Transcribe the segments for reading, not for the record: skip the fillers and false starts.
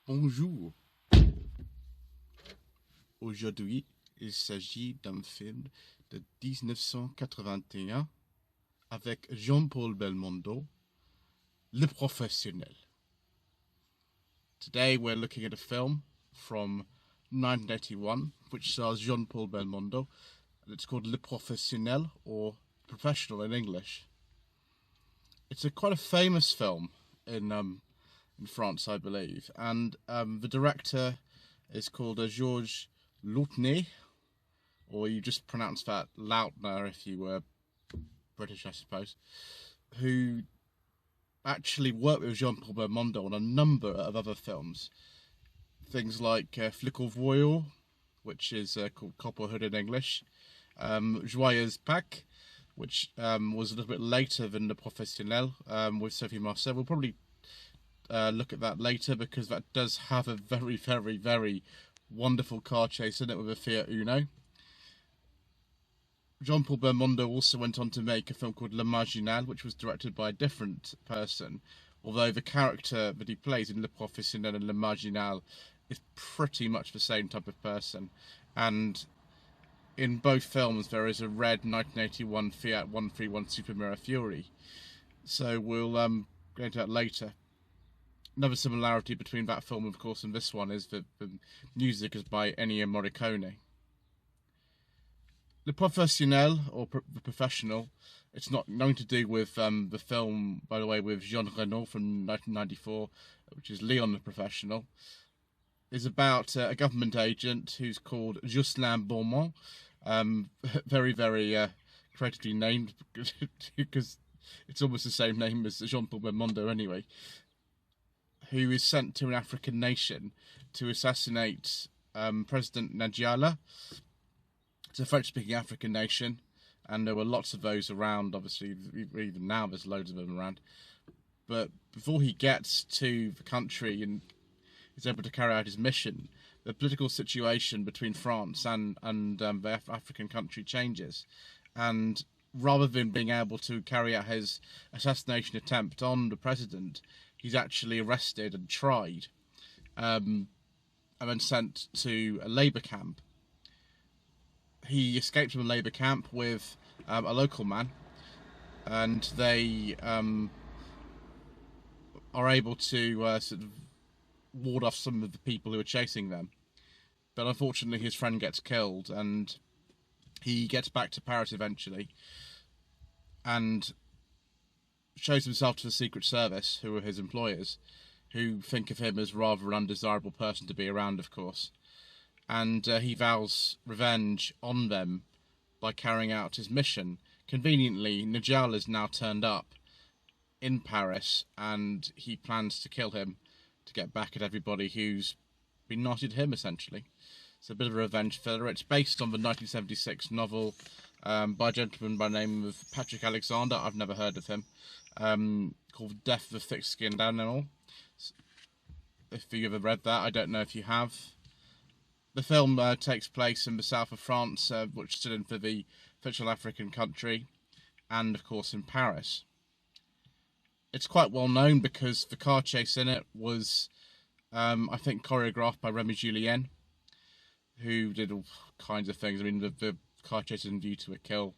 Bonjour. Aujourd'hui, il s'agit d'un film de 1981 avec Jean-Paul Belmondo, Le Professionnel. Today we're looking at a film from 1981 which stars Jean-Paul Belmondo, and it's called Le Professionnel, or Professional in English. It's quite a famous film in France, I believe, and the director is called Georges Lautner, or you just pronounce that Lautner if you were British, I suppose, who actually worked with Jean-Paul Belmondo on a number of other films. Things like Flic au Voyou, which is called Copperhood in English, Joyeuse Pâques, which was a little bit later than Le Professionnel, with Sophie Marceau. We'll probably look at that later, because that does have a very, very, very wonderful car chase in it with a Fiat Uno. Jean-Paul Belmondo also went on to make a film called Le Marginal, which was directed by a different person, although the character that he plays in Le Professionnel and Le Marginal is pretty much the same type of person. And in both films there is a red 1981 Fiat 131 Super Mirror Fury. So we'll go into that later. Another similarity between that film, of course, and this one is that the music is by Ennio Morricone. Le Professionnel, or The Professional, it's not nothing to do with the film, by the way, with Jean Renault from 1994, which is Leon the Professional, is about a government agent who's called Josselin Beaumont, very, very creatively named, because it's almost the same name as Jean-Paul Belmondo anyway, who is sent to an African nation to assassinate President Njala. It's a French-speaking African nation, and there were lots of those around. Obviously, even now there's loads of them around. But before he gets to the country and is able to carry out his mission, the political situation between France and the African country changes. And rather than being able to carry out his assassination attempt on the president, he's actually arrested and tried, and then sent to a labour camp. He escapes from a labour camp with a local man, and they are able to sort of ward off some of the people who are chasing them. But unfortunately his friend gets killed, and he gets back to Paris eventually and shows himself to the Secret Service, who are his employers, who think of him as rather an undesirable person to be around, of course. And he vows revenge on them by carrying out his mission. Conveniently, Njala is now turned up in Paris, and he plans to kill him to get back at everybody who's been nasty to him, essentially. It's a bit of a revenge filler. It's based on the 1976 novel by a gentleman by the name of Patrick Alexander. I've never heard of him. Called Death of the Thick-Skinned Animal. If you've ever read that, I don't know if you have. The film takes place in the south of France, which stood in for the fictional African country, and of course in Paris. It's quite well known because the car chase in it was, I think, choreographed by Remy Julien, who did all kinds of things. I mean, the car chase in View to a Kill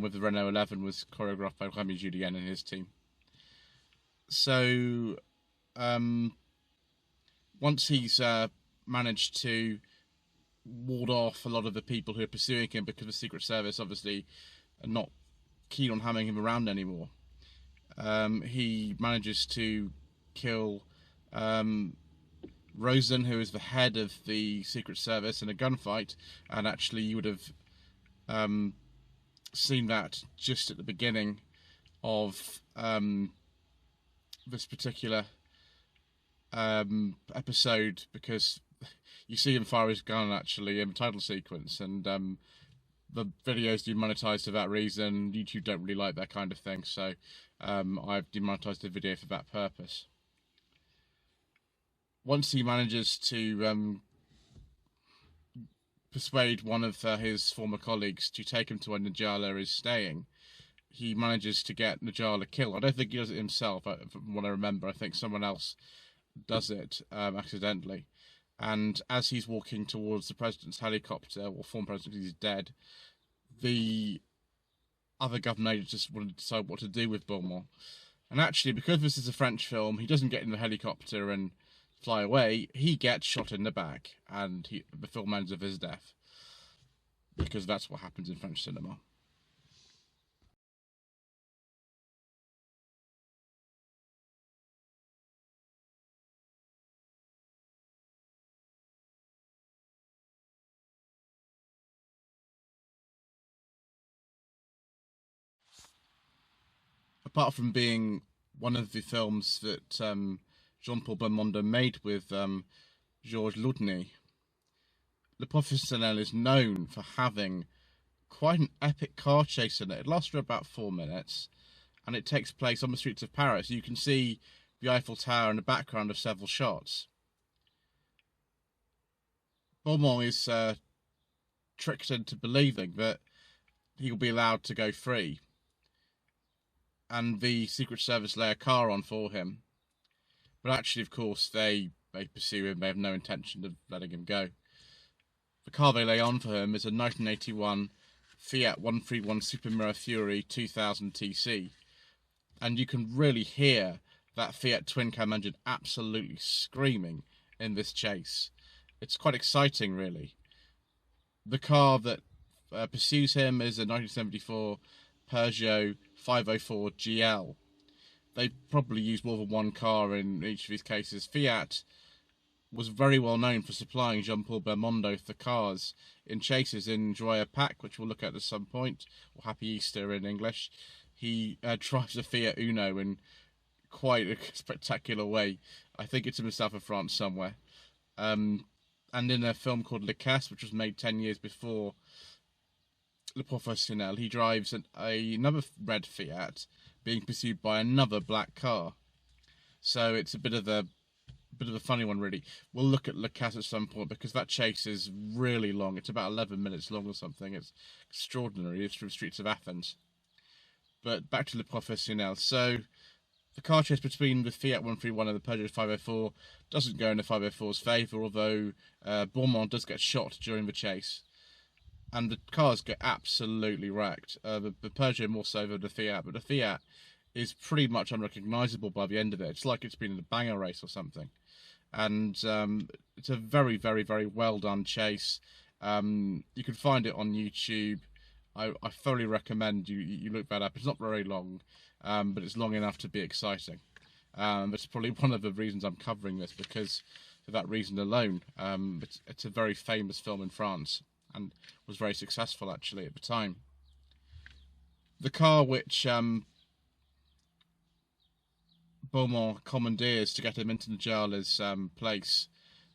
with the Renault 11 was choreographed by Remy Julien and his team. So, once he's managed to ward off a lot of the people who are pursuing him, because the Secret Service obviously are not keen on having him around anymore, he manages to kill Rosen, who is the head of the Secret Service, in a gunfight. And actually you would have seen that just at the beginning of this particular episode, because you see him fire his gun actually in the title sequence, and the video's demonetized for that reason. YouTube don't really like that kind of thing, so I've demonetized the video for that purpose. Once he manages to persuade one of his former colleagues to take him to where Njala is staying, he manages to get Njala killed. I don't think he does it himself, from what I remember. I think someone else does it accidentally. And as he's walking towards the president's helicopter, or former president, he's dead, the other government agents just want to decide what to do with Beaumont. And actually, because this is a French film, he doesn't get in the helicopter and fly away. He gets shot in the back, and the film ends with his death. Because that's what happens in French cinema. Apart from being one of the films that Jean-Paul Belmondo made with Georges Laudney, Le Professionnel is known for having quite an epic car chase in it. It lasts for about 4 minutes, and it takes place on the streets of Paris. You can see the Eiffel Tower in the background of several shots. Beaumont is tricked into believing that he'll be allowed to go free, and the Secret Service lay a car on for him. But actually, of course, they pursue him. They have no intention of letting him go. The car they lay on for him is a 1981 Fiat 131 Super Mirror Fury 2000 TC. And you can really hear that Fiat twin-cam engine absolutely screaming in this chase. It's quite exciting, really. The car that pursues him is a 1974 Peugeot 504 GL. They probably use more than one car in each of these cases. Fiat was very well known for supplying Jean-Paul Belmondo the cars in chases in Joyeux Pack, which we'll look at some point, or Happy Easter in English. He drives a Fiat Uno in quite a spectacular way. I think it's in the south of France somewhere. And in a film called Le Casse, which was made 10 years before Le Professionnel, he drives another red Fiat being pursued by another black car. So it's a bit of a funny one, really. We'll look at Le Casse at some point, because that chase is really long. It's about 11 minutes long or something. It's extraordinary. It's through the streets of Athens. But back to Le Professionnel. So the car chase between the Fiat 131 and the Peugeot 504 doesn't go in the 504's favour, although Beaumont does get shot during the chase. And the cars get absolutely wrecked. The Peugeot more so than the Fiat, but the Fiat is pretty much unrecognisable by the end of it. It's like it's been in a banger race or something. And it's a very, very, very well done chase. You can find it on YouTube. I thoroughly recommend you look that up. It's not very long, but it's long enough to be exciting. That's probably one of the reasons I'm covering this, because for that reason alone. It's a very famous film in France, and was very successful actually at the time. The car which Beaumont commandeers to get him into Njala's place,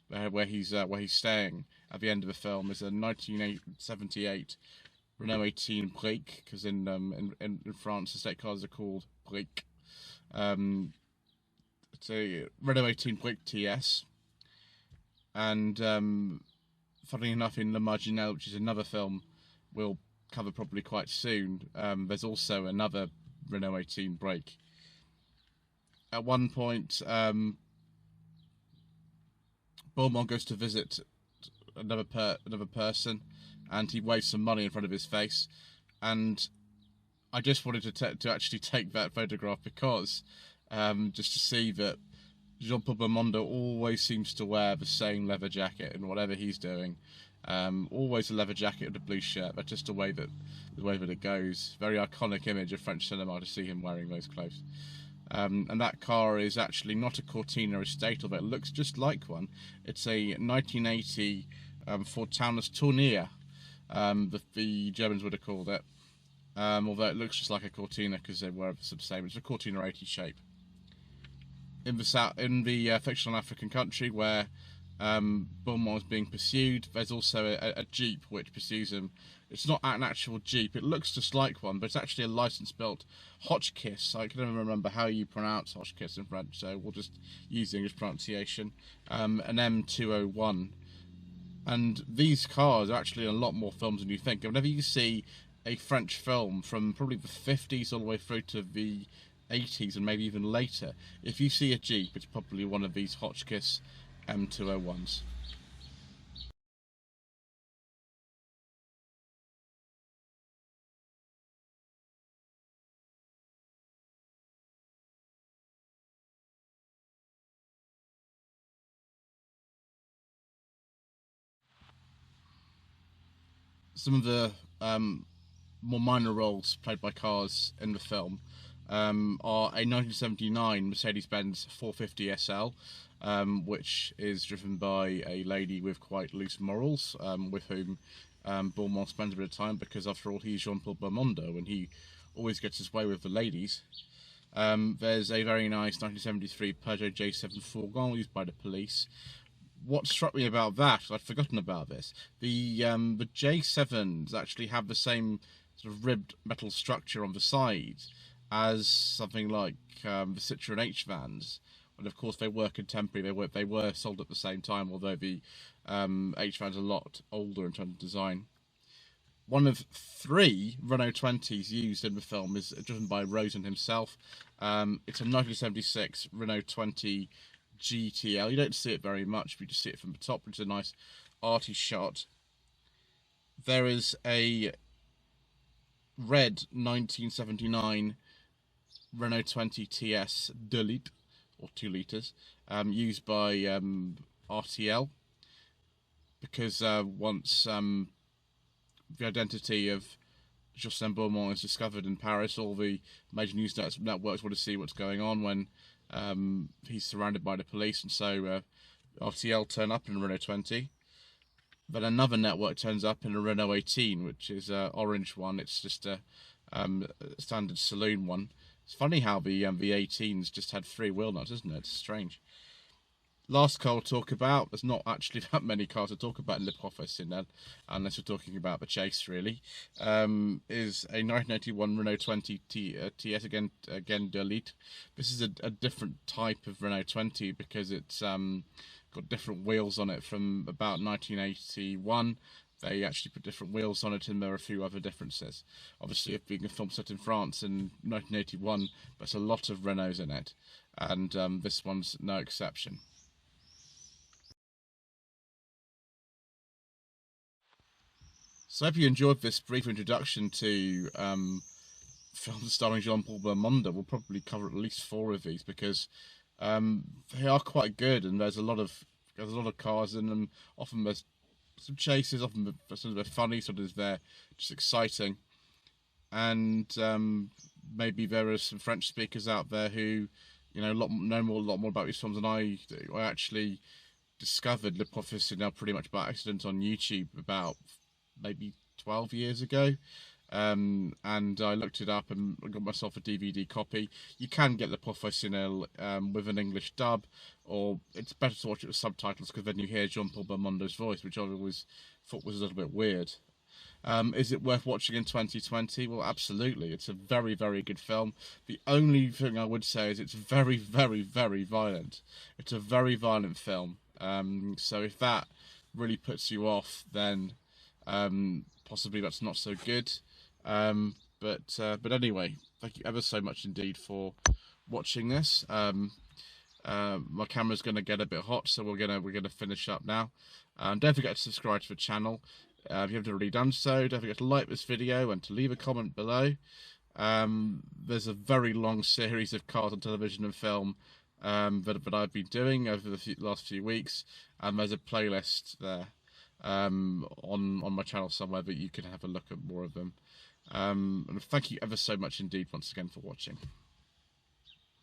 where he's staying at the end of the film, is a 1978 Renault 18 Brique, because in France the state cars are called Brique. It's a Renault 18 Brique TS, and funnily enough, in Le Marginal, which is another film we'll cover probably quite soon, there's also another Renault 18 Brique. At one point, Beaumont goes to visit another person, and he waves some money in front of his face. And I just wanted to actually take that photograph because just to see that Jean-Paul Belmondo always seems to wear the same leather jacket in whatever he's doing. Always a leather jacket and a blue shirt. That's just the way that it goes. Very iconic image of French cinema to see him wearing those clothes. And that car is actually not a Cortina estate, although it looks just like one. It's a 1980 Ford Taunus Tournier, the Germans would have called it. Although it looks just like a Cortina because they were the same. It's a Cortina 80 shape. In the fictional African country where Beaumont is being pursued, there's also a Jeep which pursues him. It's not an actual Jeep, it looks just like one, but it's actually a license-built Hotchkiss. I can never remember how you pronounce Hotchkiss in French, so we'll just use the English pronunciation. An M201. And these cars are actually in a lot more films than you think. Whenever you see a French film from probably the 50s all the way through to the 80s and maybe even later. If you see a Jeep, it's probably one of these Hotchkiss M201s. Some of the more minor roles played by cars in the film are a 1979 Mercedes-Benz 450 SL, which is driven by a lady with quite loose morals, with whom Beaumont spends a bit of time, because after all he's Jean-Paul Belmondo and he always gets his way with the ladies. There's a very nice 1973 Peugeot J7 fourgon used by the police. What struck me about that, I'd forgotten about this, the J7s actually have the same sort of ribbed metal structure on the side as something like the Citroen H vans, and of course they were contemporary. They were sold at the same time, although the H vans are a lot older in terms of design. One of 3 Renault 20s used in the film is driven by Rosen himself. It's a 1976 Renault 20 GTL. You don't see it very much, but you just see it from the top, which is a nice arty shot. There is a red 1979 Renault 20 TS 2 litres, or 2 litres, used by RTL, because once the identity of Josselin Beaumont is discovered in Paris, all the major news networks want to see what's going on when he's surrounded by the police, and so RTL turn up in a Renault 20. Then another network turns up in a Renault 18, which is an orange one. It's just a standard saloon one. It's funny how the 18s just had 3 wheel nuts, isn't it? It's strange. Last car we'll talk about, there's not actually that many cars to talk about in the Professionnel, unless we're talking about the chase, really, is a 1981 Renault 20 TS, again 2 litres. This is a different type of Renault 20 because it's got different wheels on it from about 1981. They actually put different wheels on it, and there are a few other differences. Obviously, if being a film set in France in 1981, there's a lot of Renaults in it, and this one's no exception. So I hope you enjoyed this brief introduction to films starring Jean-Paul Belmondo. We'll probably cover at least 4 of these because they are quite good, and there's a lot of cars in them. Often there's some chases, often they're funny, sometimes they're just exciting, and maybe there are some French speakers out there who, you know, know a lot more about these films than I do. I actually discovered Le Professionnel pretty much by accident on YouTube about maybe 12 years ago, and I looked it up and got myself a DVD copy. You can get the Professionnel with an English dub, or it's better to watch it with subtitles, because then you hear Jean-Paul Belmondo's voice, which I always thought was a little bit weird. Is it worth watching in 2020? Well, absolutely. It's a very, very good film. The only thing I would say is it's very, very, very violent. It's a very violent film. So if that really puts you off, then possibly that's not so good. But anyway, thank you ever so much indeed for watching this. My camera's going to get a bit hot, so we're gonna finish up now. Don't forget to subscribe to the channel if you haven't already done so. Don't forget to like this video and to leave a comment below. There's a very long series of cars on television and film that I've been doing over the last few weeks, and there's a playlist there on my channel somewhere that you can have a look at more of them. And thank you ever so much indeed once again for watching.